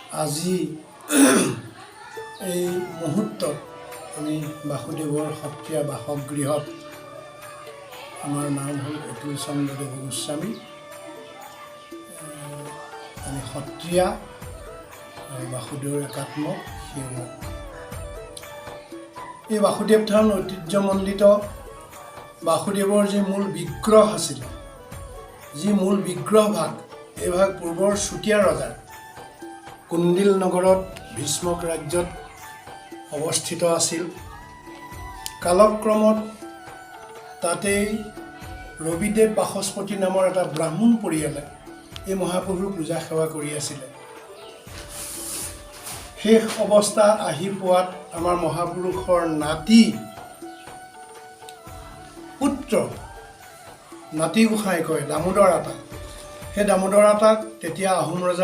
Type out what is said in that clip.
আজি এই মুহূৰ্তত আমি বাসুদেৱৰ সত্ৰীয়া বাসগৃহত আমাৰ নাম হ'ল অতুল চন্দ্ৰদেৱ গোস্বামী। আমি সত্ৰীয়া বাসুদেৱৰ একাত্ম সেৱক। এই বাসুদেৱ থান ঐতিহ্যমণ্ডিত বাসুদেৱৰ যি মূল বিগ্ৰহ আছিল, যি মূল বিগ্ৰহ ভাগ, এই ভাগ পূৰ্বৰ চুতীয়া ৰজাৰ কুণ্ডিল নগৰত ভীষ্মক ৰাজ্যত অৱস্থিত আছিল। কালক্ৰমত তাতেই ৰবিদেৱ বাসস্পতি নামৰ এটা ব্ৰাহ্মণ পৰিয়ালে এই মহাপ্ৰভুৰ পূজা সেৱা কৰি আছিলে। শেষ অৱস্থা আহি পোৱাত আমাৰ মহাপুৰুষৰ নাতি পুত্ৰ, নাতি গোসাঁই কয় দামোদৰ আটা, সেই দামোদৰ আটাক তেতিয়া আহোম ৰজা